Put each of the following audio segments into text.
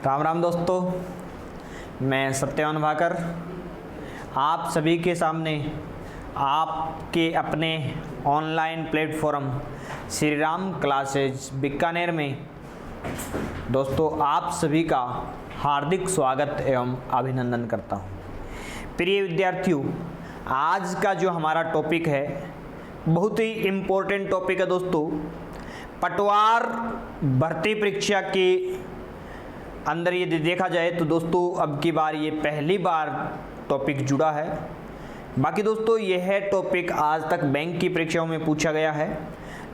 राम राम दोस्तों, मैं सत्यवान भाकर आप सभी के सामने आपके अपने online platform Shri Ram classes Bikaner में दोस्तों आप सभी का हार्दिक स्वागत एवं अभिनंदन करता हूँ। प्रिय विद्यार्थियों, आज का जो हमारा टॉपिक है बहुत ही इम्पोर्टेंट टॉपिक है दोस्तों। पटवार भर्ती परीक्षा के अंदर यदि देखा जाए तो दोस्तों अब की बार ये पहली बार टॉपिक जुड़ा है। बाकी दोस्तों यह टॉपिक आज तक बैंक की परीक्षाओं में पूछा गया है,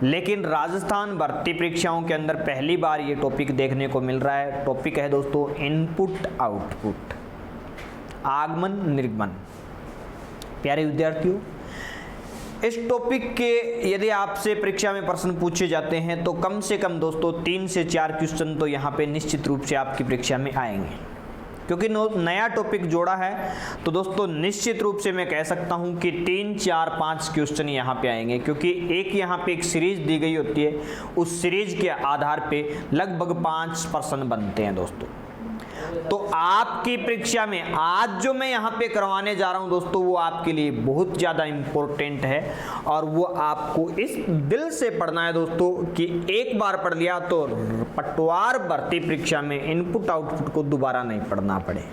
लेकिन राजस्थान भर्ती परीक्षाओं के अंदर पहली बार ये टॉपिक देखने को मिल रहा है। टॉपिक है दोस्तों इनपुट आउटपुट, आगमन निर्गमन। प्यारे विद्यार्थियों, इस टॉपिक के यदि आपसे परीक्षा में प्रश्न पूछे जाते हैं तो कम से कम दोस्तों 3 से 4 क्वेश्चन तो यहाँ पे निश्चित रूप से आपकी परीक्षा में आएंगे, क्योंकि नया टॉपिक जोड़ा है। तो दोस्तों निश्चित रूप से मैं कह सकता हूँ कि 3, 4, 5 क्वेश्चन यहाँ पे आएंगे, क्योंकि यहाँ पे एक सीरीज दी गई होती है, उस सीरीज के आधार पे लगभग 5 प्रश्न बनते हैं दोस्तों। तो आपकी परीक्षा में आज जो मैं यहाँ पे करवाने जा रहा हूँ दोस्तों, वो आपके लिए बहुत ज़्यादा इम्पोर्टेंट है और वो आपको इस दिल से पढ़ना है दोस्तों कि एक बार पढ़ लिया तो पटवार भर्ती परीक्षा में इनपुट आउटपुट को दोबारा नहीं पढ़ना पड़े।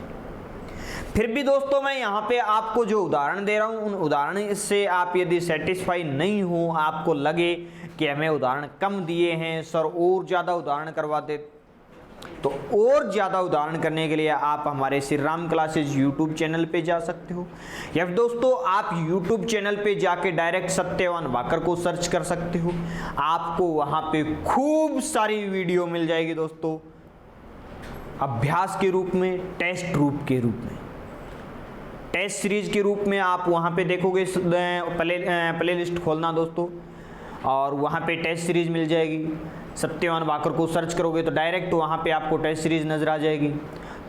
फिर भी दोस्तों मैं यहाँ पे आपको जो उदाहरण दे रहा हूँ, उन उदाहरण से आप यदि सेटिस्फाई नहीं हो, आपको लगे कि हमें उदाहरण कम दिए हैं सर, और ज़्यादा उदाहरण करवा दे, तो और ज़्यादा उदाहरण करने के लिए आप हमारे Shri Ram classes YouTube channel पे जा सकते हो, या फिर दोस्तों आप यूट्यूब चैनल पे जाके डायरेक्ट सत्यवान भाकर को सर्च कर सकते हो। आपको वहाँ पे खूब सारी वीडियो मिल जाएगी दोस्तों, अभ्यास के रूप में, टेस्ट रूप के रूप में, टेस्ट सीरीज के रूप में। आप वहाँ पे देखोगे, प्ले लिस्ट खोलना दोस्तों और वहाँ पे टेस्ट सीरीज मिल जाएगी। सत्यवान भाकर को सर्च करोगे तो डायरेक्ट वहाँ पे आपको टेस्ट सीरीज नज़र आ जाएगी।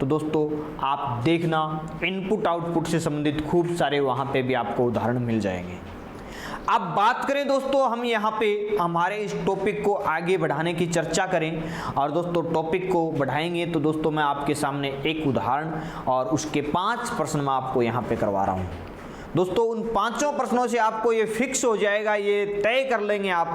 तो दोस्तों आप देखना, इनपुट आउटपुट से संबंधित खूब सारे वहाँ पे भी आपको उदाहरण मिल जाएंगे। अब बात करें दोस्तों, हम यहाँ पे हमारे इस टॉपिक को आगे बढ़ाने की चर्चा करें और दोस्तों टॉपिक को बढ़ाएंगे तो दोस्तों मैं आपके सामने एक उदाहरण और उसके 5 प्रश्न मैं आपको यहाँ पे करवा रहा हूँ दोस्तों। उन 5 प्रश्नों से आपको ये फिक्स हो जाएगा, ये तय कर लेंगे आप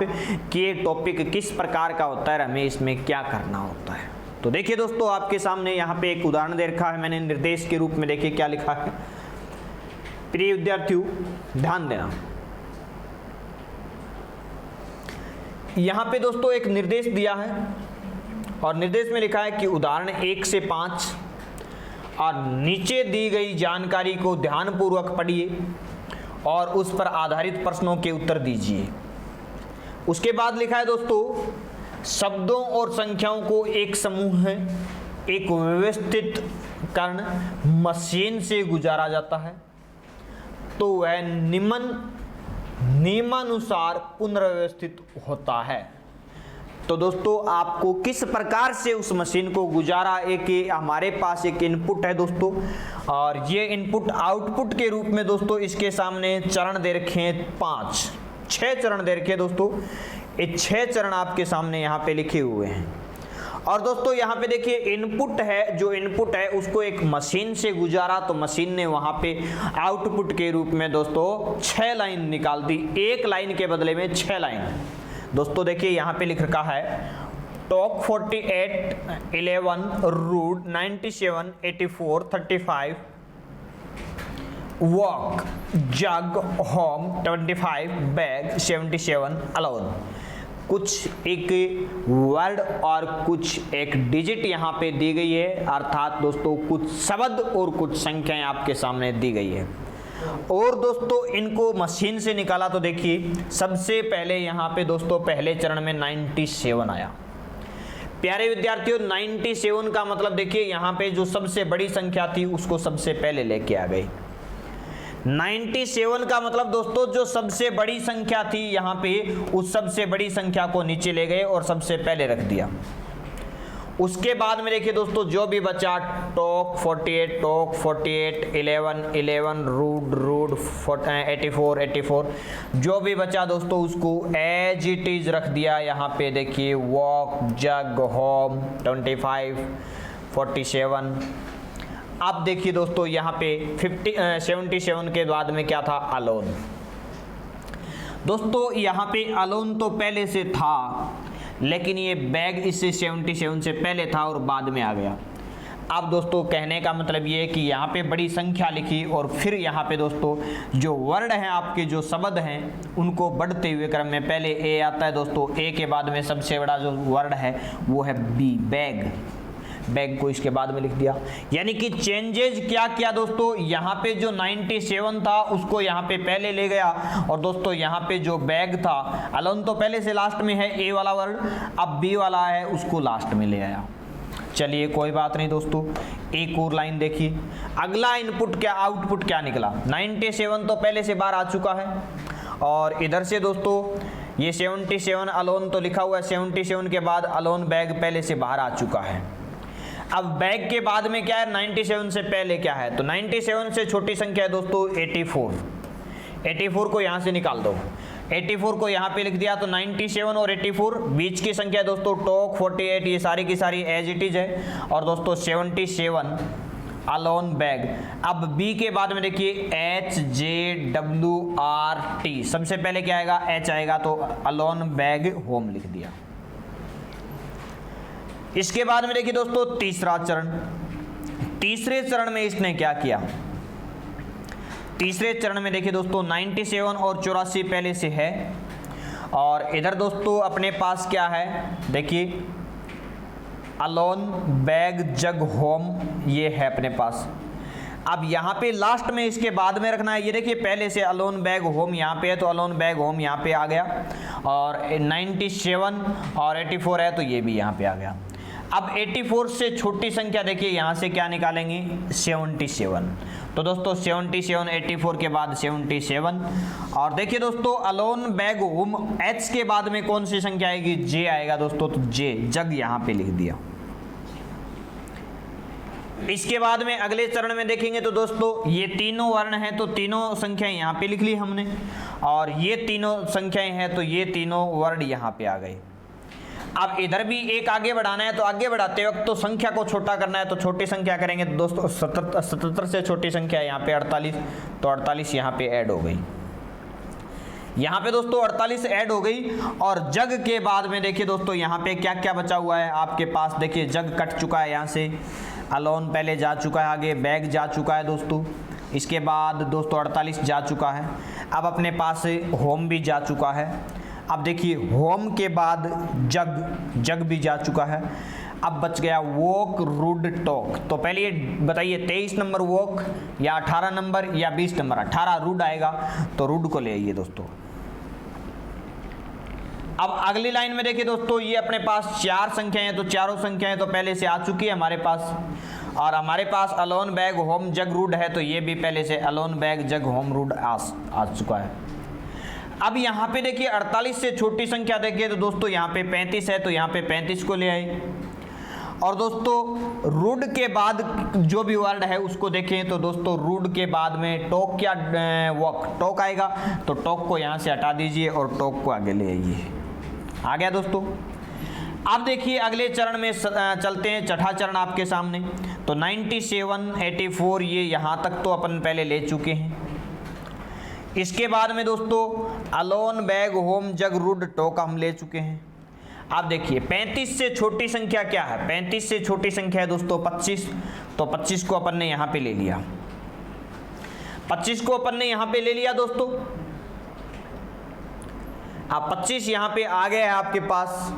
कि ये टॉपिक किस प्रकार का होता है, हमें इसमें क्या करना होता है। तो देखिए दोस्तों, आपके सामने यहाँ पे एक उदाहरण दे रखा है मैंने निर्देश के रूप में। देखिए क्या लिखा है। प्रिय विद्यार्थियों ध्यान देना, यहाँ पे दोस्तों एक निर्देश दिया है और निर्देश में लिखा है कि उदाहरण 1 से 5 और नीचे दी गई जानकारी को ध्यानपूर्वक पढ़िए और उस पर आधारित प्रश्नों के उत्तर दीजिए। उसके बाद लिखा है दोस्तों, शब्दों और संख्याओं को एक समूह है, एक व्यवस्थित कर्ण मशीन से गुजारा जाता है तो वह नियमानुसार पुनर्व्यवस्थित होता है। तो दोस्तों आपको किस प्रकार से उस मशीन को गुजारा, एक हमारे पास एक इनपुट है दोस्तों और ये इनपुट आउटपुट के रूप में दोस्तों इसके सामने चरण दे रखे हैं 6 चरण दे रखे हैं दोस्तों। ये 6 चरण आपके सामने यहाँ पे लिखे हुए हैं और दोस्तों यहाँ पे देखिए इनपुट है, जो इनपुट है उसको एक मशीन से गुजारा तो मशीन ने वहाँ पे आउटपुट के रूप में दोस्तों 6 लाइन निकाल दी, एक लाइन के बदले में 6 लाइन। दोस्तों देखिए यहाँ पे लिख रखा है टॉक 48, 11, रूड 97, 84, 35, वॉक, जग, होम 25, बैग 77, अलोन। कुछ एक वर्ड और कुछ एक डिजिट यहाँ पे दी गई है, अर्थात दोस्तों कुछ शब्द और कुछ संख्याएं आपके सामने दी गई है। और दोस्तों इनको मशीन से निकाला तो देखिए सबसे पहले यहाँ पे दोस्तों पहले चरण में 97 आया। प्यारे विद्यार्थियों 97 का मतलब देखिए यहाँ पे जो सबसे बड़ी संख्या थी उसको सबसे पहले लेके आ गई। 97 का मतलब दोस्तों जो सबसे बड़ी संख्या थी यहाँ पे उस सबसे बड़ी संख्या को नीचे ले गए और सबसे पहले रख दिया। उसके बाद में देखिए दोस्तों जो भी बचा टॉक 48, 11, रूड 84, जो भी बचा दोस्तों उसको एज इट इज रख दिया। यहाँ पे देखिए वॉक, जग, होम 25, 47। अब देखिए दोस्तों यहाँ पे 77 के बाद में क्या था, अलोन। दोस्तों यहाँ पे अलोन तो पहले से था, लेकिन ये बैग इससे 77 से पहले था और बाद में आ गया। अब दोस्तों कहने का मतलब ये है कि यहाँ पे बड़ी संख्या लिखी और फिर यहाँ पे दोस्तों जो वर्ड हैं आपके, जो शब्द हैं, उनको बढ़ते हुए क्रम में पहले ए आता है दोस्तों, ए के बाद में सबसे बड़ा जो वर्ड है वो है बी, बैग। बैग को इसके बाद में लिख दिया। यानी कि चेंजेज क्या किया दोस्तों, यहाँ पे जो 97 था उसको यहाँ पे पहले ले गया, और दोस्तों यहाँ पे जो बैग था, अलोन तो पहले से लास्ट में है ए वाला वर्ड, अब बी वाला है उसको लास्ट में ले आया। चलिए कोई बात नहीं दोस्तों, एक और लाइन देखिए। अगला इनपुट क्या, आउटपुट क्या निकला, 97 तो पहले से बाहर आ चुका है, और इधर से दोस्तों ये 77 अलोन तो लिखा हुआ है, 77 के बाद अलोन बैग पहले से बाहर आ चुका है। अब बैग के बाद में क्या है, 97 से पहले क्या है, तो 97 से छोटी संख्या है दोस्तों 84। 84 को यहाँ से निकाल दो, 84 को यहाँ पे लिख दिया, तो 97 और 84 बीच की संख्या है दोस्तों टॉक 48, ये सारी की सारी एज इट इज है, और दोस्तों 77 अलोन बैग। अब बी के बाद में देखिए HJWRT, सबसे पहले क्या आएगा, H आएगा, तो अलोन बैग होम लिख दिया। इसके बाद में देखिए दोस्तों तीसरा चरण, तीसरे चरण में इसने क्या किया, तीसरे चरण में देखिए दोस्तों 97 और 84 पहले से है, और इधर दोस्तों अपने पास क्या है, देखिए अलोन बैग जग होम, ये है अपने पास। अब यहाँ पे लास्ट में इसके बाद में रखना है, ये देखिए पहले से अलोन बैग होम यहाँ पे है, तो अलोन बैग होम यहाँ पे आ गया, और 97 और 84 है तो ये भी यहाँ पे आ गया। अब 84 से छोटी संख्या देखिए यहाँ से क्या निकालेंगे, 77। तो दोस्तों 77, 84 के बाद 77, और देखिए दोस्तों अलोन बैग होम, H के बाद में कौन सी संख्या आएगी, J आएगा दोस्तों, तो J जग यहाँ पे लिख दिया। इसके बाद में अगले चरण में देखेंगे तो दोस्तों ये तीनों वर्ण हैं, तो तीनों संख्याएं यहाँ पे लिख ली हमने, और ये तीनों संख्याएं हैं तो ये तीनों वर्ण यहाँ पे आ गए। अब इधर भी एक आगे बढ़ाना है, तो आगे बढ़ाते वक्त तो संख्या को छोटा करना है, तो छोटी संख्या करेंगे तो दोस्तों 77 से छोटी संख्या यहाँ पे 48, तो 48 यहाँ पे ऐड हो गई। यहाँ पे दोस्तों 48 ऐड हो गई, और जग के बाद में देखिए दोस्तों यहाँ पे क्या क्या बचा हुआ है आपके पास, देखिए जग कट चुका है, यहाँ से अलोन पहले जा चुका है, आगे बैग जा चुका है दोस्तों, इसके बाद दोस्तों 48 जा चुका है, अब अपने पास होम भी जा चुका है। अब देखिए होम के बाद जग भी जा चुका है, अब बच गया वॉक रूड टॉक। तो पहले ये बताइए 23 नंबर वॉक या 18 नंबर या 20 नंबर, 18 रूड आएगा, तो रूड को ले आइए दोस्तों। अब अगली लाइन में देखिए दोस्तों ये अपने पास चार संख्याएं हैं, तो चारों संख्याएं तो पहले से आ चुकी है हमारे पास, और हमारे पास अलोन बैग होम जग रूड है, तो ये भी पहले से अलोन बैग जग होम रूड आ चुका है। अब यहाँ पे देखिए 48 से छोटी संख्या देखिए तो दोस्तों यहाँ पे 35 है, तो यहाँ पे 35 को ले आए, और दोस्तों रूड के बाद जो भी वर्ड है उसको देखें तो दोस्तों रूड के बाद में टॉक या वॉक, टॉक आएगा, तो टॉक को यहाँ से हटा दीजिए और टॉक को आगे ले आइए। आ गया दोस्तों। अब देखिए अगले चरण में चलते हैं, छठा चरण आपके सामने, तो 97, 84 ये यहाँ तक तो अपन पहले ले चुके हैं। इसके बाद में दोस्तों अलोन बैग होम जग रूड टॉक हम ले चुके हैं। आप देखिए 35 से छोटी संख्या क्या है, 35 से छोटी संख्या है दोस्तों 25, तो 25 को अपन ने यहाँ पे ले लिया, 25 को अपन ने यहाँ पे ले लिया दोस्तों। अब 25 यहाँ पे आ गया है आपके पास,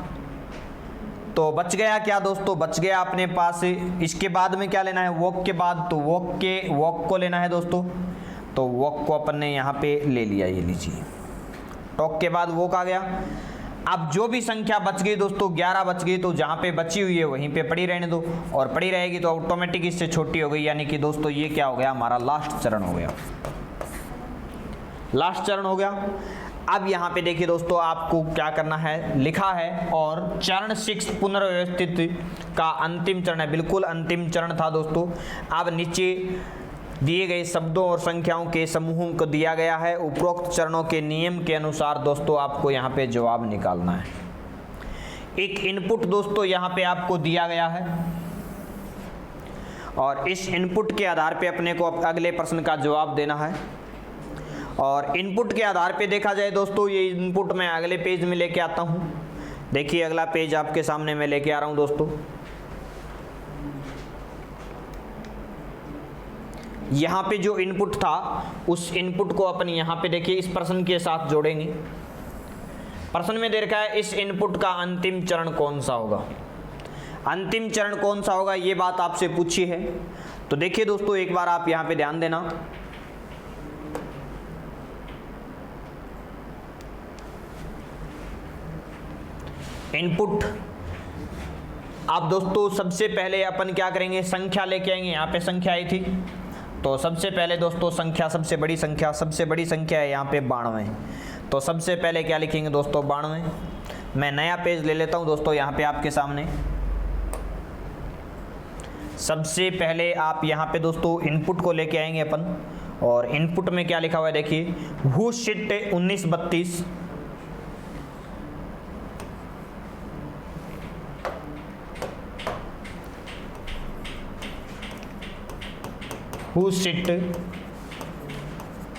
तो बच गया क्या दोस्तों, बच गया अपने पास। इसके बाद में क्या लेना है, वॉक के बाद, तो वॉक को लेना है दोस्तों, तो वॉक को अपन ने यहाँ पे ले लिया, ये लीजिए। टॉक के बाद वॉक आ गया। अब जो भी संख्या बच गई दोस्तों 11 बच गई, तो जहाँ पे बची हुई है वहीं पे पड़ी रहने दो, और पड़ी रहेगी तो ऑटोमेटिक इससे छोटी हो गई, यानी कि दोस्तों ये क्या हो गया, हमारा लास्ट चरण हो गया, लास्ट चरण हो गया। अब यहाँ पे देखिए दोस्तों आपको क्या करना है, लिखा है, और चरण 6 पुनर्व्यवस्थित का अंतिम चरण है, बिल्कुल अंतिम चरण था दोस्तों। अब नीचे दिए गए शब्दों और संख्याओं के समूहों को दिया गया है, उपरोक्त चरणों के नियम के अनुसार दोस्तों आपको यहाँ पे जवाब निकालना है। एक इनपुट दोस्तों यहाँ पे आपको दिया गया है, और इस इनपुट के आधार पे अपने को अगले प्रश्न का जवाब देना है। और इनपुट के आधार पे देखा जाए दोस्तों, ये इनपुट मैं अगले पेज में लेके आता हूँ। देखिए अगला पेज आपके सामने मैं लेके आ रहा हूँ दोस्तों। यहाँ पे जो इनपुट था उस इनपुट को अपन यहाँ पे देखिए इस प्रश्न के साथ जोड़ेंगे। प्रश्न में दे रखा है इस इनपुट का अंतिम चरण कौन सा होगा। अंतिम चरण कौन सा होगा ये बात आपसे पूछी है। तो देखिए दोस्तों एक बार आप यहाँ पे ध्यान देना। इनपुट आप दोस्तों सबसे पहले अपन क्या करेंगे, संख्या लेके आएंगे। यहाँ पे संख्या आई थी तो सबसे पहले दोस्तों संख्या, सबसे बड़ी संख्या है यहाँ पे 92। तो सबसे पहले क्या लिखेंगे दोस्तों 92। मैं नया पेज ले लेता हूँ दोस्तों यहाँ पे आपके सामने। सबसे पहले आप यहाँ पे दोस्तों इनपुट को लेके आएंगे अपन, और इनपुट में क्या लिखा हुआ है देखिए, who shit 1932। Who shit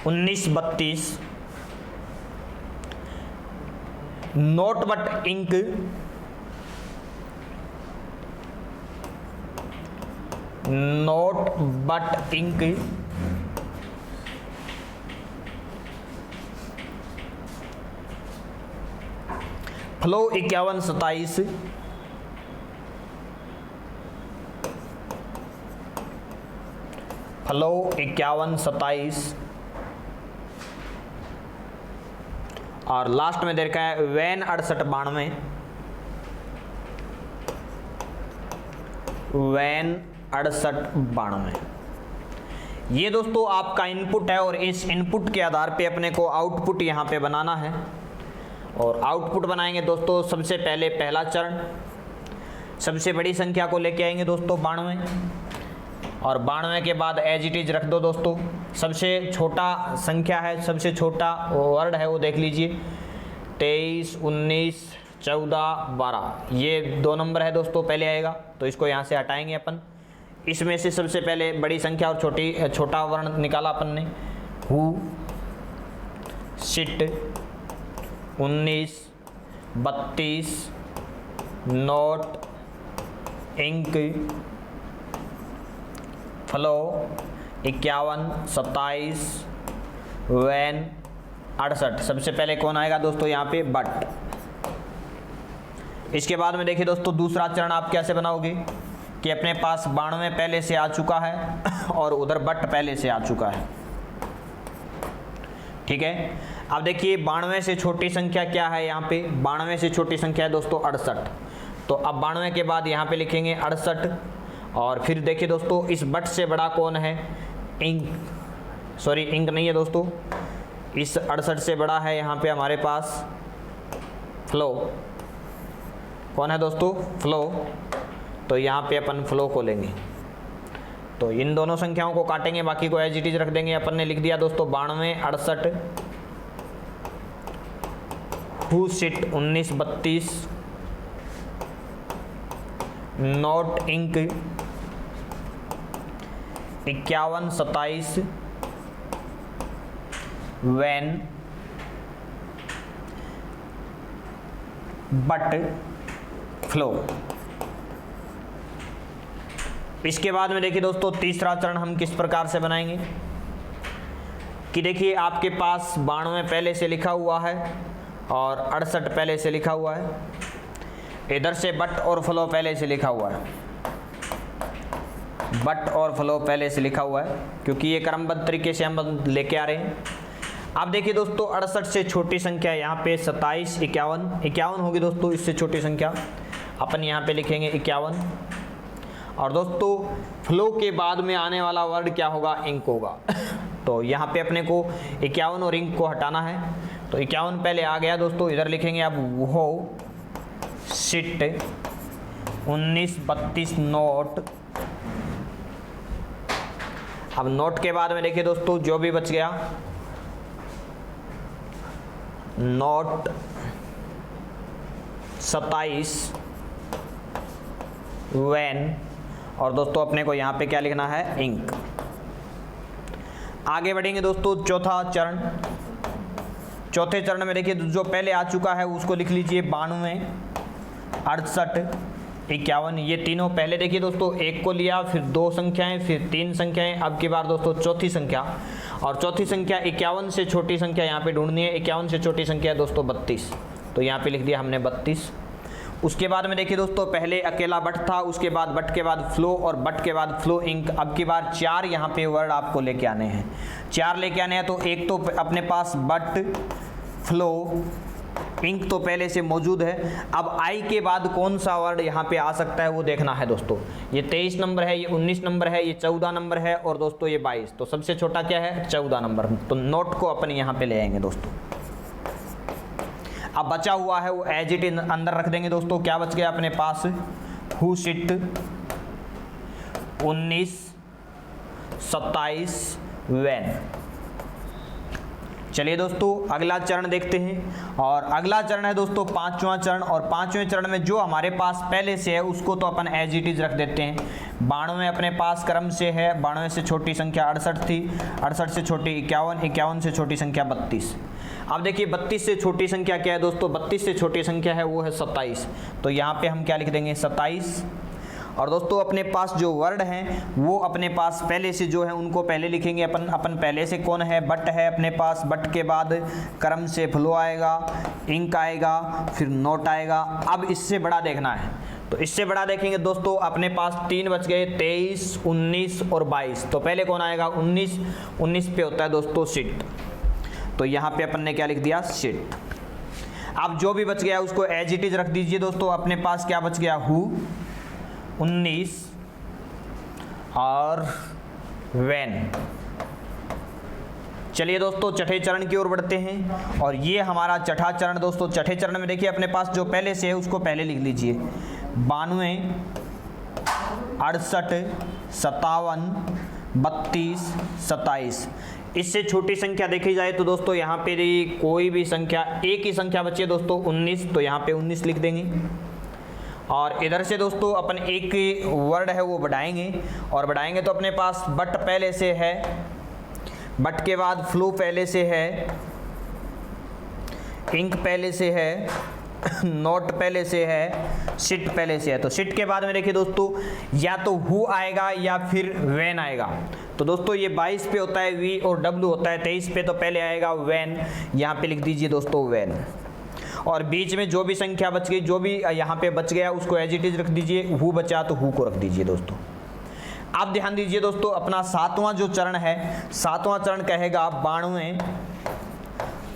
1932 note but ink flow 5127 flow 5127 और लास्ट में दे रखा है वैन 6892 वैन 6892। ये दोस्तों आपका इनपुट है और इस इनपुट के आधार पे अपने को आउटपुट यहाँ पे बनाना है। और आउटपुट बनाएंगे दोस्तों सबसे पहले पहला चरण, सबसे बड़ी संख्या को लेके आएंगे दोस्तों 92, और 92 के बाद एज इट इज रख दो दोस्तों। सबसे छोटा संख्या है, सबसे छोटा वर्ड है वो देख लीजिए, 23, 19, 14, 12, ये 2 नंबर है दोस्तों पहले आएगा। तो इसको यहाँ से हटाएंगे अपन। इसमें से सबसे पहले बड़ी संख्या और छोटा वर्ण निकाला अपन ने। Who sit 19 32 note ink flow 51 27 van 68। सबसे पहले कौन आएगा दोस्तों यहाँ पे, बट। इसके बाद में देखिए दोस्तों दूसरा चरण आप कैसे बनाओगे कि अपने पास 92 पहले से आ चुका है और उधर बट पहले से आ चुका है। ठीक है, अब देखिए 92 से छोटी संख्या क्या है यहाँ पे, 92 से छोटी संख्या है दोस्तों 68। तो अब 92 के बाद यहाँ पे लिखेंगे 68, और फिर देखिए दोस्तों इस बट से बड़ा कौन है, इंक नहीं है दोस्तों, इस 68 से बड़ा है यहाँ पे हमारे पास फ्लो। कौन है दोस्तों, फ्लो। तो यहाँ पे अपन फ्लो को लेंगे। तो इन दोनों संख्याओं को काटेंगे, बाकी को एज इट इज रख देंगे। अपन ने लिख दिया दोस्तों 92 68 हु शिट 1932 नोट इंक 51 27 वैन बट फ्लो। इसके बाद में देखिए दोस्तों तीसरा चरण हम किस प्रकार से बनाएंगे कि देखिए आपके पास 92 पहले से लिखा हुआ है और 68 पहले से लिखा हुआ है, इधर से बट और फ्लो पहले से लिखा हुआ है, बट और फ्लो पहले से लिखा हुआ है, क्योंकि ये क्रमबद्ध तरीके से हम लेके आ रहे हैं। अब देखिए दोस्तों 68 से छोटी संख्या यहाँ पे 27 51 होगी दोस्तों, इससे छोटी संख्या अपन यहाँ पे लिखेंगे 51। और दोस्तों फ्लो के बाद में आने वाला वर्ड क्या होगा, इंक होगा। तो यहाँ पे अपने को 51 और इंक को हटाना है। तो 51 पहले आ गया दोस्तों, इधर लिखेंगे अब वो शिट 1932 नोट। अब नोट के बाद में देखिए दोस्तों जो भी बच गया, नोट 27 वैन, और दोस्तों अपने को यहाँ पे क्या लिखना है, इंक। आगे बढ़ेंगे दोस्तों चौथा चरण। चौथे चरण में देखिए जो पहले आ चुका है उसको लिख लीजिए 92, 68, 51। ये तीनों पहले देखिए दोस्तों, एक को लिया, फिर 2 संख्याएं, फिर 3 संख्याएं, अब की बार दोस्तों चौथी संख्या। और चौथी संख्या 51 से छोटी संख्या यहाँ पे ढूंढनी है। 51 से छोटी संख्या है दोस्तों 32, तो यहाँ पे लिख दिया हमने 32। उसके बाद में देखिए दोस्तों पहले अकेला बट था, उसके बाद बट के बाद फ्लो और बट के बाद फ्लो इंक। अब की बार 4 यहाँ पे वर्ड आपको लेके आने हैं, 4 लेके आने हैं। तो एक तो अपने पास बट, फ्लो, इंक तो पहले से मौजूद है। अब आई के बाद कौन सा वर्ड यहाँ पे आ सकता है वो देखना है दोस्तों। ये 23 नंबर है, ये 19 नंबर है, ये 14 नंबर है और दोस्तों ये 22। तो सबसे छोटा क्या है, 14 नंबर। तो नोट को अपन यहाँ पे ले आएंगे दोस्तों। अब बचा हुआ है वो एज इट इज अंदर रख देंगे दोस्तों। क्या बच गया अपने पास, हु सिट, 19, 27, वैन। चलिए दोस्तों अगला चरण देखते हैं, और अगला चरण है दोस्तों 5वां चरण। और 5वें चरण में जो हमारे पास पहले से है उसको तो अपन एज इट इज रख देते हैं। 92 अपने पास क्रम से है, 92 से छोटी संख्या 68 थी, 68 से छोटी 51, 51 से छोटी संख्या 32। अब देखिए 32 से छोटी संख्या क्या है दोस्तों, 32 से छोटी संख्या है वो है 27। तो यहाँ पे हम क्या लिख देंगे, 27। और दोस्तों अपने पास जो वर्ड हैं वो अपने पास पहले से जो है उनको पहले लिखेंगे अपन पहले से कौन है, बट है अपने पास। बट के बाद क्रम से फ्लो आएगा, इंक आएगा, फिर नोट आएगा। अब इससे बड़ा देखना है, तो इससे बड़ा देखेंगे दोस्तों अपने पास 3 बच गए, 23, 19 और 22। तो पहले कौन आएगा, 19। 19 पे होता है दोस्तों सिट, तो यहाँ पे अपन ने क्या लिख दिया, सिट। अब जो भी बच गया उसको एज इट इज रख दीजिए दोस्तों। अपने पास क्या बच गया, हु, 19 और वैन। चलिए दोस्तों छठे चरण की ओर बढ़ते हैं, और ये हमारा छठा चरण दोस्तों। छठे चरण में देखिए अपने पास जो पहले से है उसको पहले लिख लीजिए, 92, 68, 57, 32, 27। इससे छोटी संख्या देखी जाए तो दोस्तों यहाँ पे कोई भी संख्या, एक ही संख्या बची है दोस्तों 19, तो यहाँ पे 19 लिख देंगे। और इधर से दोस्तों अपन एक वर्ड है वो बढ़ाएंगे, और बढ़ाएंगे तो अपने पास बट पहले से है, बट के बाद फ्लो पहले से है, इंक पहले से है, नोट पहले से है, सिट पहले से है। तो सिट के बाद में देखिए दोस्तों या तो हु आएगा या फिर वैन आएगा। तो दोस्तों ये 22 पे होता है वी और डब्ल्यू होता है, 23 पे तो पहले आएगा वैन। यहाँ पे लिख दीजिए दोस्तों वैन। और बीच में जो भी संख्या बच गई, जो भी यहाँ पे बच गया उसको एज इट इज रख दीजिए। हु बचा तो हु को रख दीजिए दोस्तों। आप ध्यान दीजिए दोस्तों अपना 7वां जो चरण है, 7वां चरण कहेगा 92,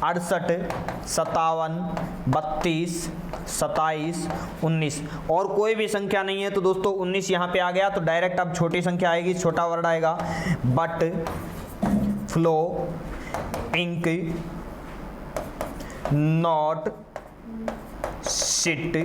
68, 57, 32, 27, 19। और कोई भी संख्या नहीं है तो दोस्तों 19 यहाँ पे आ गया। तो डायरेक्ट अब छोटी संख्या आएगी, छोटा वर्ड आएगा, but, flow, ink, note, sit,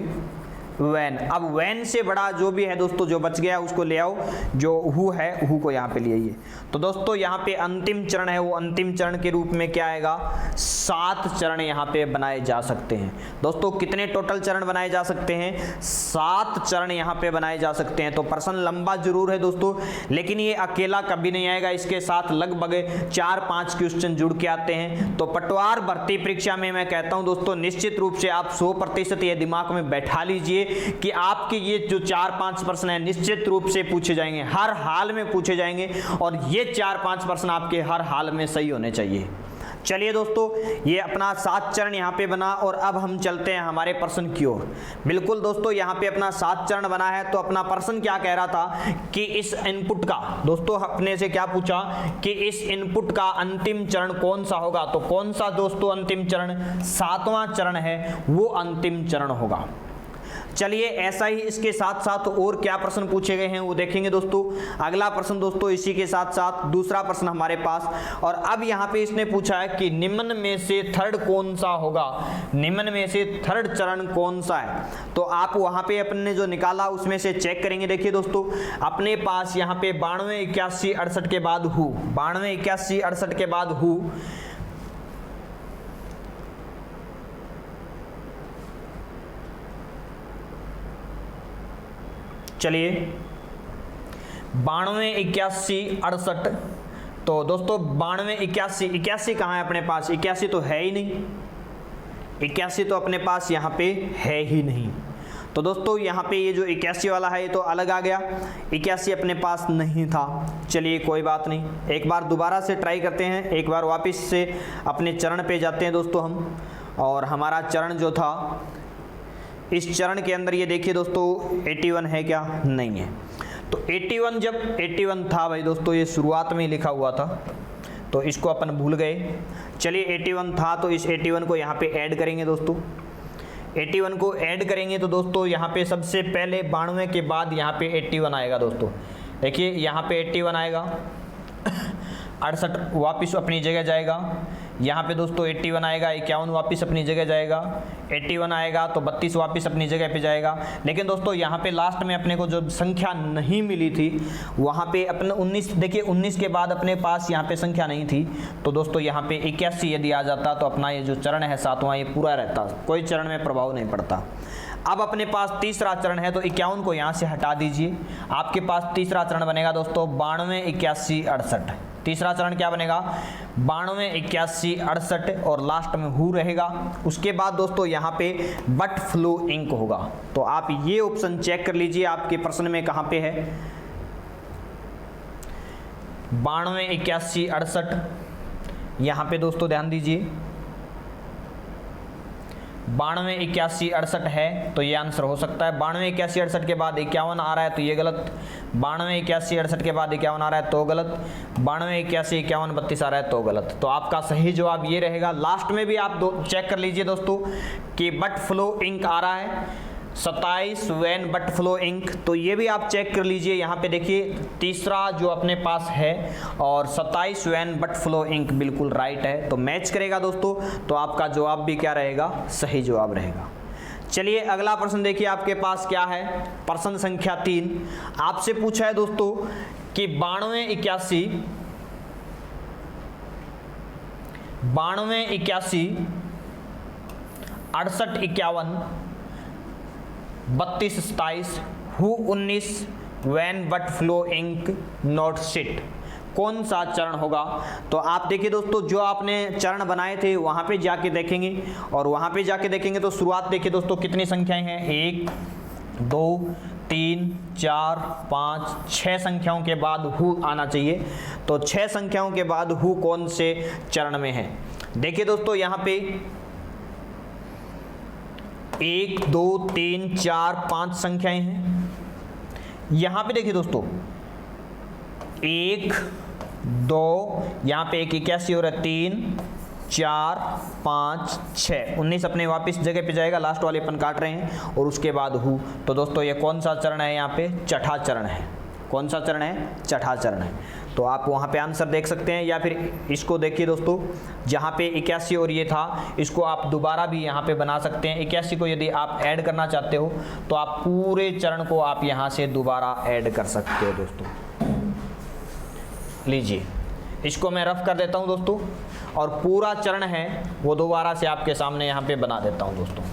van. अब वैन से बड़ा जो भी है दोस्तों जो बच गया उसको ले आओ, जो हु है हु को यहाँ पे ले आइए। तो दोस्तों यहाँ पे अंतिम चरण है वो अंतिम चरण के रूप में क्या आएगा, 7 चरण यहाँ पे बनाए जा सकते हैं। दोस्तों कितने टोटल चरण बनाए जा सकते हैं, 7 चरण यहाँ पे बनाए जा सकते हैं। तो प्रश्न लंबा जरूर है दोस्तों, लेकिन ये अकेला कभी नहीं आएगा, इसके साथ लगभग 4-5 क्वेश्चन जुड़ के आते हैं। तो पटवार भर्ती परीक्षा में मैं कहता हूँ दोस्तों निश्चित रूप से आप 100% ये दिमाग में बैठा लीजिए कि आपके ये जो 4-5 प्रश्न है निश्चित रूप से पूछे जाएंगे, हर हाल में पूछे जाएंगे, और ये 4-5 प्रश्न आपके हर हाल में सही होने चाहिए। चलिए दोस्तों ये अपना 7 चरण यहाँ पे बना, और अब हम चलते हैं हमारे प्रश्न की ओर। बिल्कुल दोस्तों यहाँ पे अपना 7 चरण बना है। तो अपना प्रश्न क्या कह रहा था कि इस इनपुट का, दोस्तों अपने से क्या पूछा कि इस इनपुट का अंतिम चरण कौन सा होगा। तो कौन सा दोस्तों अंतिम चरण, 7वां चरण है वो अंतिम चरण होगा। चलिए ऐसा ही इसके साथ साथ और क्या प्रश्न पूछे गए हैं वो देखेंगे दोस्तों। अगला प्रश्न दोस्तों इसी के साथ साथ दूसरा प्रश्न हमारे पास, और अब यहाँ पे इसने पूछा है कि निम्न में से थर्ड कौन सा होगा, निम्न में से थर्ड चरण कौन सा है। तो आप वहाँ पे अपन ने जो निकाला उसमें से चेक करेंगे। देखिए दोस्तों अपने पास यहाँ पे 92, 81, 68 के बाद हु, 92, 81, 68 के बाद हु, चलिए 92 81 68। तो दोस्तों 92 81, 81 कहाँ है अपने पास, 81 तो है ही नहीं, 81 तो अपने पास यहाँ पे है ही नहीं। तो दोस्तों यहाँ पे ये जो 81 वाला है ये तो अलग आ गया, 81 अपने पास नहीं था। चलिए कोई बात नहीं, एक बार दोबारा से ट्राई करते हैं, एक बार वापस से अपने चरण पे जाते हैं दोस्तों हम। और हमारा चरण जो था, इस चरण के अंदर ये देखिए दोस्तों 81 है क्या, नहीं है। तो 81 जब 81 था भाई दोस्तों, ये शुरुआत में ही लिखा हुआ था, तो इसको अपन भूल गए। चलिए 81 था तो इस 81 को यहाँ पे ऐड करेंगे दोस्तों। 81 को ऐड करेंगे तो दोस्तों यहाँ पे सबसे पहले 92 के बाद यहाँ पे 81 आएगा दोस्तों। देखिए यहाँ पे 81 आएगा, 68 वापस अपनी जगह जाएगा, यहाँ पे दोस्तों 81 आएगा, 51 वापस अपनी जगह जाएगा, 81 आएगा तो 32 वापस अपनी जगह पे जाएगा। लेकिन दोस्तों यहाँ पे लास्ट में अपने को जो संख्या नहीं मिली थी, वहाँ पे अपने 19, देखिए 19 के बाद अपने पास यहाँ पे संख्या नहीं थी, तो दोस्तों यहाँ पे 81 यदि आ जाता तो अपना ये जो चरण है 7वां ये पूरा रहता, कोई चरण में प्रभाव नहीं पड़ता। अब अपने पास तीसरा चरण है तो 51 को यहाँ से हटा दीजिए, आपके पास तीसरा चरण बनेगा दोस्तों 92 81 68। तीसरा चरण क्या बनेगा, 92 81 68 और लास्ट में हु रहेगा। उसके बाद दोस्तों यहाँ पे बट फ्लो इंक होगा। तो आप ये ऑप्शन चेक कर लीजिए आपके प्रश्न में कहाँ पे है, 92 81 68। यहाँ पे दोस्तों ध्यान दीजिए 92 81 68 है तो ये आंसर हो सकता है। 92 81 68 के बाद 51 आ रहा है तो ये गलत, 92 81 68 के बाद 51 आ रहा है तो गलत, 92 81 51 32 आ रहा है तो गलत। तो आपका सही जवाब ये रहेगा। लास्ट में भी आप चेक कर लीजिए दोस्तों कि बट फ्लो इंक आ रहा है 27 वैन बट फ्लो इंक, तो ये भी आप चेक कर लीजिए। यहाँ पे देखिए तीसरा जो अपने पास है और 27 वैन बट फ्लो इंक बिल्कुल राइट है, तो मैच करेगा दोस्तों। तो आपका जवाब भी क्या रहेगा, सही जवाब रहेगा। चलिए अगला प्रश्न देखिए आपके पास क्या है। प्रश्न संख्या 3 आपसे पूछा है दोस्तों कि 92 81 68 51 32 27 who 19 van but flow ink not sit, कौन सा चरण होगा। तो आप देखिए दोस्तों जो आपने चरण बनाए थे वहां पे जाके देखेंगे, और वहां पे जाके देखेंगे तो शुरुआत देखिए दोस्तों कितनी संख्याएं हैं, 1 2 3 4 5 6 संख्याओं के बाद हु आना चाहिए। तो 6 संख्याओं के बाद हु कौन से चरण में है। देखिए दोस्तों यहाँ पे 1 2 3 4 5 संख्याएं हैं। यहां पे देखिए दोस्तों 1 2, यहां पे 81 हो रहा है, 3 4 5 6 19 अपने वापस जगह पे जाएगा, लास्ट वाले अपन काट रहे हैं और उसके बाद हु। तो दोस्तों ये कौन सा चरण है, यहाँ पे छठा चरण है। कौन सा चरण है, छठा चरण है। तो आप वहाँ पे आंसर देख सकते हैं, या फिर इसको देखिए दोस्तों जहाँ पे 81 और ये था, इसको आप दोबारा भी यहाँ पे बना सकते हैं। 81 को यदि आप ऐड करना चाहते हो तो आप पूरे चरण को आप यहाँ से दोबारा ऐड कर सकते हो दोस्तों। लीजिए इसको मैं रफ कर देता हूँ दोस्तों, और पूरा चरण है वो दोबारा से आपके सामने यहाँ पे बना देता हूँ दोस्तों।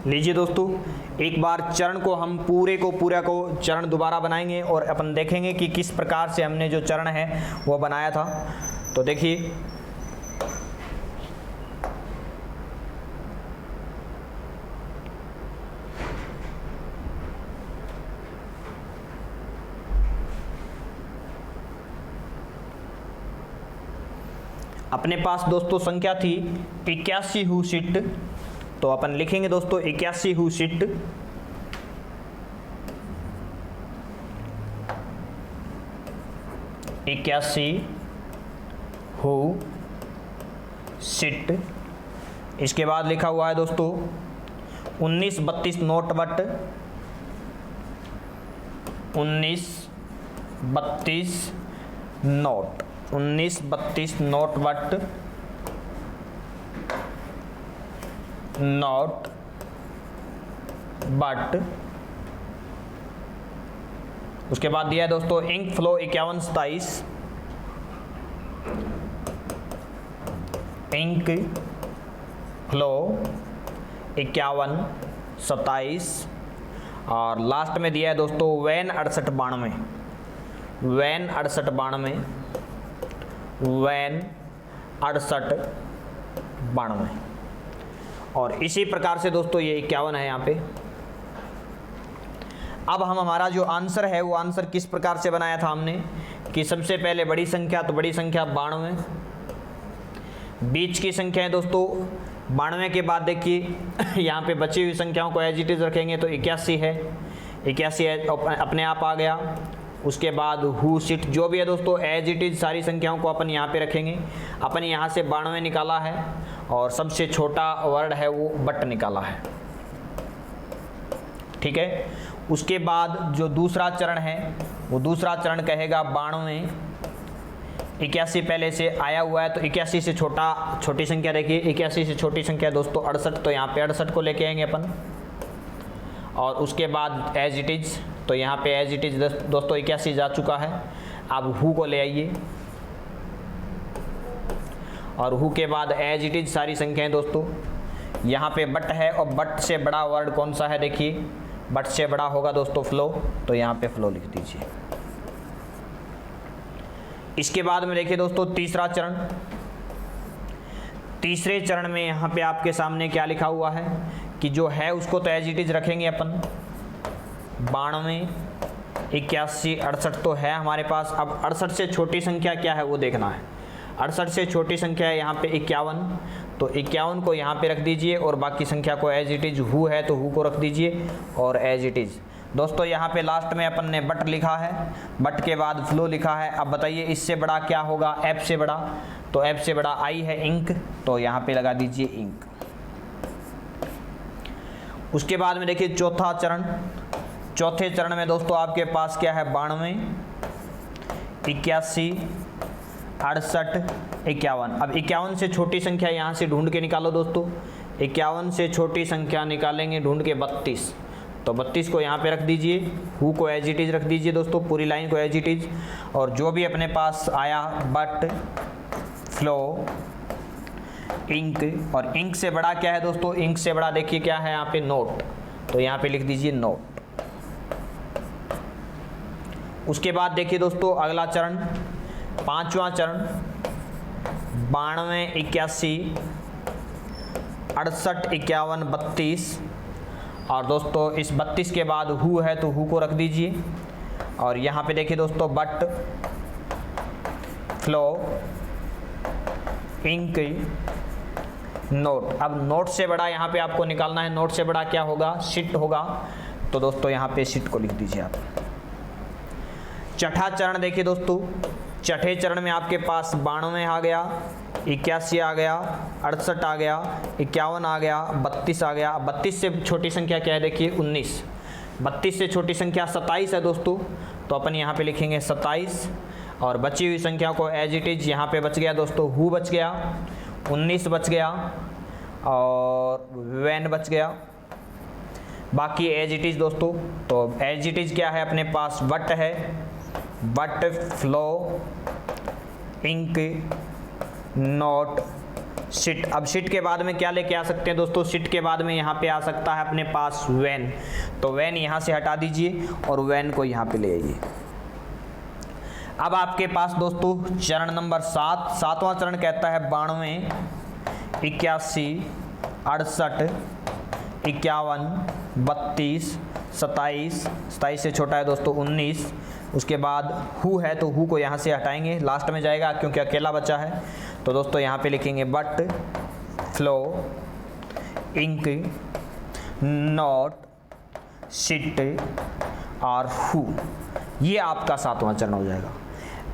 लीजिए दोस्तों एक बार चरण को हम पूरा को चरण दोबारा बनाएंगे और अपन देखेंगे कि किस प्रकार से हमने जो चरण है वो बनाया था। तो देखिए अपने पास दोस्तों संख्या थी 81 हु सिट, तो अपन लिखेंगे दोस्तों 81 हु सिट, हु सिट। इसके बाद लिखा हुआ है दोस्तों 19 32 note but, 19 32 note, 19 32 note but not but. उसके बाद दिया है दोस्तों इंक फ्लो 51-27, इंक फ्लो 51-27, और लास्ट में दिया है दोस्तों वैन 68-92, वैन 68-92, वैन 68-92। और इसी प्रकार से दोस्तों ये 51 है यहाँ पे। अब हम हमारा जो आंसर है वो आंसर किस प्रकार से बनाया था हमने कि सबसे पहले बड़ी संख्या, तो बड़ी संख्या 92, बीच की संख्या है दोस्तों 92 के बाद देखिए यहाँ पे बची हुई संख्याओं को एज इट इज रखेंगे तो 81 है, 81 अपने आप आ गया। उसके बाद हु सिट जो भी है दोस्तों एज इट इज सारी संख्याओं को अपन यहाँ पे रखेंगे। अपन यहाँ से 92 निकाला है और सबसे छोटा वर्ड है वो बट निकाला है, ठीक है। उसके बाद जो दूसरा चरण है वो दूसरा चरण कहेगा 92, 81 पहले से आया हुआ है तो 81 से छोटी संख्या देखिए, 81 से छोटी संख्या दोस्तों 68, तो यहाँ पे 68 को लेके आएंगे अपन। और उसके बाद एज इट इज, तो यहाँ पे एज इट इज दोस्तों 81 जा चुका है। अब हु को ले आइए और हु के बाद एज इट इज सारी संख्याएं दोस्तों। यहाँ पे बट है और बट से बड़ा वर्ड कौन सा है देखिए, बट से बड़ा होगा दोस्तों फ्लो, तो यहाँ पे फ्लो लिख दीजिए। इसके बाद में देखिए दोस्तों तीसरा चरण, तीसरे चरण में यहाँ पे आपके सामने क्या लिखा हुआ है कि जो है उसको तो एज इट इज रखेंगे अपन। 92, 81, 68 तो है हमारे पास। अब 68 से छोटी संख्या क्या है वो देखना है। 68 से छोटी संख्या है यहाँ पे 51, तो 51 को यहाँ पे रख दीजिए और बाकी संख्या को एज इट इज। हु है तो हु को रख दीजिए और एज इट इज। दोस्तों यहाँ पे लास्ट में अपन ने बट लिखा है, बट के बाद फ्लो लिखा है। अब बताइए इससे बड़ा क्या होगा, एफ से बड़ा, तो एफ से बड़ा आई है इंक, तो यहाँ पे लगा दीजिए इंक। उसके बाद में देखिए चौथा चरण, चौथे चरण में दोस्तों आपके पास क्या है 92, 81, 68, 51। अब 51 से छोटी संख्या यहाँ से ढूंढ के निकालो दोस्तों। 51 से छोटी संख्या निकालेंगे ढूंढ के 32, तो 32 को यहाँ पे रख दीजिए। Who co as it is रख दीजिए दोस्तों, पूरी लाइन को एज इट इज। और जो भी अपने पास आया बट, फ्लो, इंक, और इंक से बड़ा क्या है दोस्तों, इंक से बड़ा देखिए क्या है यहाँ पे नोट, तो यहाँ पे लिख दीजिए नोट। उसके बाद देखिए दोस्तों अगला चरण, पांचवा चरण, 92, 81, 68, 51, 32। और दोस्तों इस 32 के बाद हु है तो हु को रख दीजिए। और यहाँ पे देखिए दोस्तों बट, फ्लो, इंक, नोट। अब नोट से बड़ा यहाँ पे आपको निकालना है, नोट से बड़ा क्या होगा, सिट होगा, तो दोस्तों यहाँ पे सिट को लिख दीजिए आप। छठा चरण देखिए दोस्तों, छठे चरण में आपके पास 92 आ गया, 81 आ गया, 68 आ गया, 51 आ गया, 32 आ गया। 32 से छोटी संख्या क्या है देखिए 19, 32 से छोटी संख्या 27 है दोस्तों, तो अपन यहाँ पे लिखेंगे 27। और बची हुई संख्या को एज इट इज यहाँ पे बच गया दोस्तों, हु बच गया, 19 बच गया और वैन बच गया, बाकी एज इट इज दोस्तों। तो एज इट इज क्या है अपने पास, बट है, but, flow, ink, note, sit. अब सिट के बाद में क्या लेके आ सकते हैं दोस्तों, सिट के बाद में यहाँ पे आ सकता है अपने पास वैन, तो वैन यहाँ से हटा दीजिए और वैन को यहाँ पे ले आइए। अब आपके पास दोस्तों चरण नंबर 7, सातवां चरण कहता है 92, 81, 68, 51, 32, 27, 27 से छोटा है दोस्तों 19। उसके बाद हु है तो हु को यहाँ से हटाएंगे, लास्ट में जाएगा क्योंकि अकेला बचा है, तो दोस्तों यहाँ पे लिखेंगे but, flow, ink, note, sit और हु। ये आपका सातवां चरण हो जाएगा।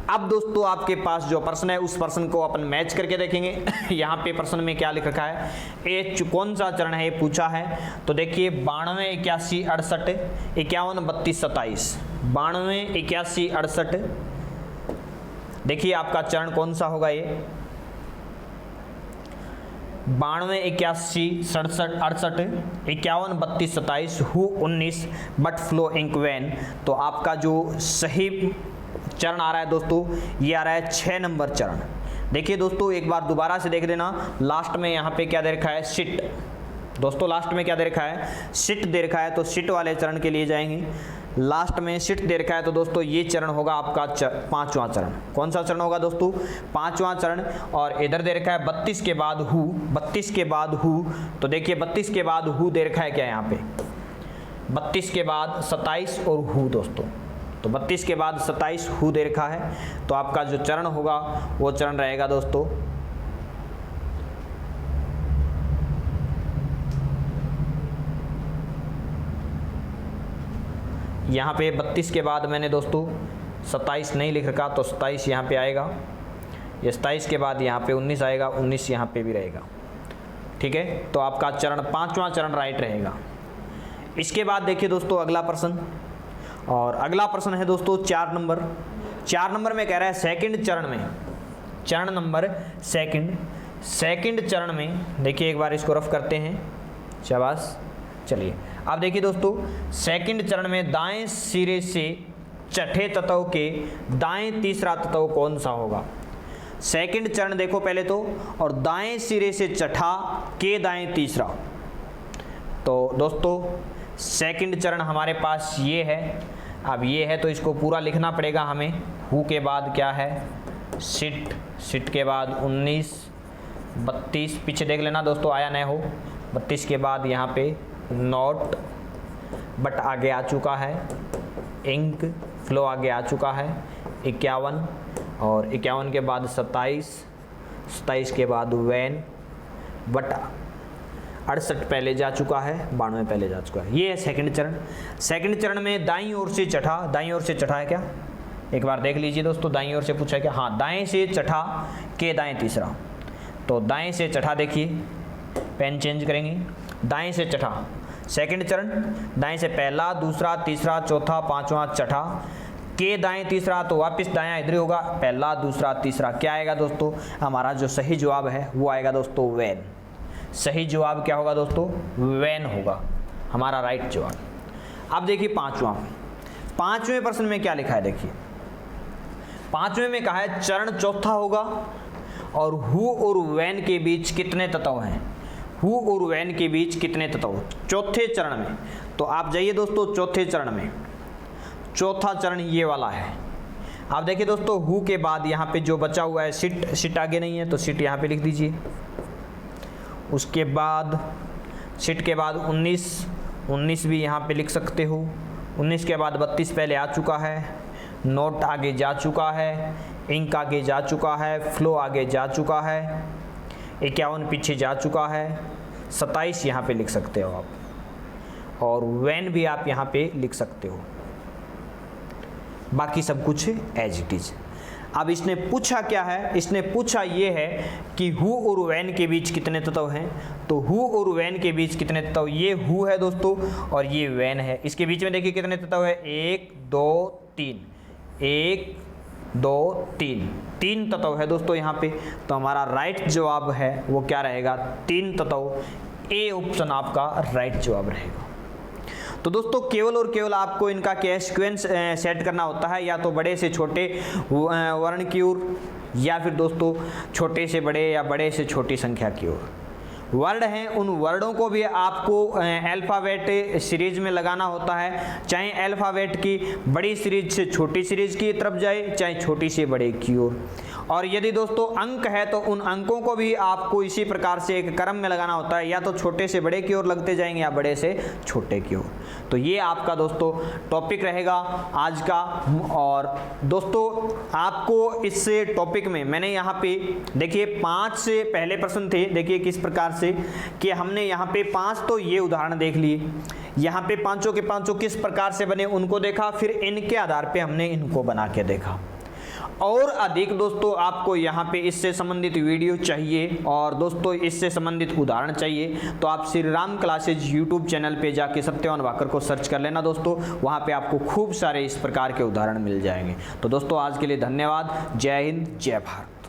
अब दोस्तों आपके पास जो प्रश्न है उस प्रश्न को अपन मैच करके देखेंगे। यहाँ पे प्रश्न में क्या लिख रखा है, ये कौन सा चरण है ये पूछा है, तो देखिए 92, 81, 68, 51, 32, 27। 92, 81, 68, देखिए आपका चरण कौन सा होगा ये, 92, 81, 67, 68, 51, 32, 27, who 19, but flow ink van. तो आपका जो सही चरण आ रहा है दोस्तों, ये आ रहा है 6 नंबर चरण। देखिए दोस्तों, एक बार दोबारा से देख लेना, लास्ट में यहाँ पे क्या दे रखा है, सिट। दोस्तों लास्ट में क्या दे रखा है, सिट दे रखा है, तो सिट वाले चरण के लिए जाएंगे। लास्ट में सिट दे रखा है, तो दोस्तों ये चरण होगा आपका 5वां चरण। कौन सा चरण होगा दोस्तों, 5वां चरण। और इधर दे रखा है 32 के बाद हु, 32 के बाद हु। तो देखिए 32 के बाद हु दे रखा है क्या यहाँ पे, 32 के बाद 27 और हु दोस्तों। तो 32 के बाद 27 हु दे रखा है। तो आपका जो चरण होगा वो चरण रहेगा दोस्तों यहाँ पे 32 के बाद मैंने दोस्तों 27 नहीं लिख रखा, तो 27 यहाँ पे आएगा। ये 27 के बाद यहाँ पे 19 आएगा, 19 यहाँ पे भी रहेगा। ठीक है, तो आपका चरण 5वां चरण राइट रहेगा। इसके बाद देखिए दोस्तों अगला प्रश्न, और अगला प्रश्न है दोस्तों 4 नंबर। 4 नंबर में कह रहा है सेकंड चरण में, चरण नंबर सेकंड चरण में। देखिए एक बार इसको रफ करते हैं, शाबाश। चलिए अब देखिए दोस्तों, सेकंड चरण में दाएं सिरे से छठे तत्व के दाएं तीसरा तत्व कौन सा होगा। सेकंड चरण देखो पहले तो, और दाएं सिरे से छठा के दाएं तीसरा। तो दोस्तों सेकंड चरण हमारे पास ये है। अब ये है तो इसको पूरा लिखना पड़ेगा हमें। हु के बाद क्या है, सिट, सिट के बाद 19, 32, पीछे देख लेना दोस्तों आया न हो। 32 के बाद यहाँ पे नोट, बट आगे आ चुका है, इंक, फ्लो आगे आ चुका है, 51, और 51 के बाद 27, 27 के बाद वैन, बट 68 पहले जा चुका है, 92 पहले जा चुका है। ये है सेकंड चरण। सेकंड चरण में दाईं ओर से छठा, दाईं ओर से छठा है क्या, एक बार देख लीजिए दोस्तों, दाईं ओर से पूछा है क्या, हाँ, दाएं से छठा के दाएं तीसरा। तो दाएं से छठा, देखिए पेन चेंज करेंगे, दाएं से छठा सेकंड चरण, दाएं से पहला, दूसरा, तीसरा, चौथा, 5वां, छठा, के दाएं तीसरा। तो वापस दायां इधर ही होगा, पहला, दूसरा, तीसरा। क्या आएगा दोस्तों, हमारा जो सही जवाब है वो आएगा दोस्तों वैन। सही जवाब क्या होगा दोस्तों, वैन होगा हमारा राइट जवाब। अब देखिए पांचवें प्रश्न में क्या लिखा है, देखिए 5वें में कहा है चरण चौथा होगा और हु और वैन के बीच कितने तत्व हैं। हु और वैन के बीच कितने तत्व, चौथे चरण में। तो आप जाइए दोस्तों चौथे चरण में, चौथा चरण ये वाला है। आप देखिए दोस्तों, हु के बाद यहाँ पे जो बचा हुआ है सिट, सिट आगे नहीं है तो सिट यहाँ पे लिख दीजिए। उसके बाद सिट के बाद 19, 19 भी यहाँ पे लिख सकते हो। 19 के बाद 32 पहले आ चुका है, नोट आगे जा चुका है, इंक आगे जा चुका है, फ्लो आगे जा चुका है, 51 पीछे जा चुका है, 27 यहाँ पे लिख सकते हो आप, और वैन भी आप यहाँ पे लिख सकते हो। बाकी सब कुछ एज इट इज। अब इसने पूछा क्या है, इसने पूछा ये है कि हु और वैन के बीच कितने तत्व हैं। तो हु और वैन के बीच कितने तत्व, ये हु है दोस्तों और ये वैन है। इसके बीच में देखिए कितने तत्व है, 1 2 3, 1 2 3, 3 तत्व है दोस्तों यहाँ पे। तो हमारा राइट जवाब है वो क्या रहेगा, 3 तत्व। ए ऑप्शन आपका राइट जवाब रहेगा। तो दोस्तों केवल और केवल आपको इनका क्या सीक्वेंस सेट करना होता है, या तो बड़े से छोटे वर्ण की ओर, या फिर दोस्तों छोटे से बड़े या बड़े से छोटी संख्या की ओर। वर्ड हैं उन वर्डों को भी आपको अल्फ़ाबेट सीरीज में लगाना होता है, चाहे अल्फ़ाबेट की बड़ी सीरीज से छोटी सीरीज की तरफ जाए, चाहे छोटी से बड़े की ओर। और यदि दोस्तों अंक है तो उन अंकों को भी आपको इसी प्रकार से एक क्रम में लगाना होता है, या तो छोटे से बड़े की ओर लगते जाएंगे या बड़े से छोटे की ओर। तो ये आपका दोस्तों टॉपिक रहेगा आज का। और दोस्तों आपको इस टॉपिक में मैंने यहाँ पे देखिए 5 से पहले प्रश्न थे, देखिए किस प्रकार से कि हमने यहाँ पे 5 तो ये उदाहरण देख लिए, यहाँ पे पांचों के पांचों किस प्रकार से बने उनको देखा, फिर इनके आधार पे हमने इनको बना के देखा। और अधिक दोस्तों आपको यहाँ पे इससे संबंधित वीडियो चाहिए और दोस्तों इससे संबंधित उदाहरण चाहिए तो आप Shri Ram classes YouTube channel पे जाके सत्यवान वाकर को सर्च कर लेना दोस्तों, वहाँ पे आपको खूब सारे इस प्रकार के उदाहरण मिल जाएंगे। तो दोस्तों आज के लिए धन्यवाद। जय हिंद, जय भारत।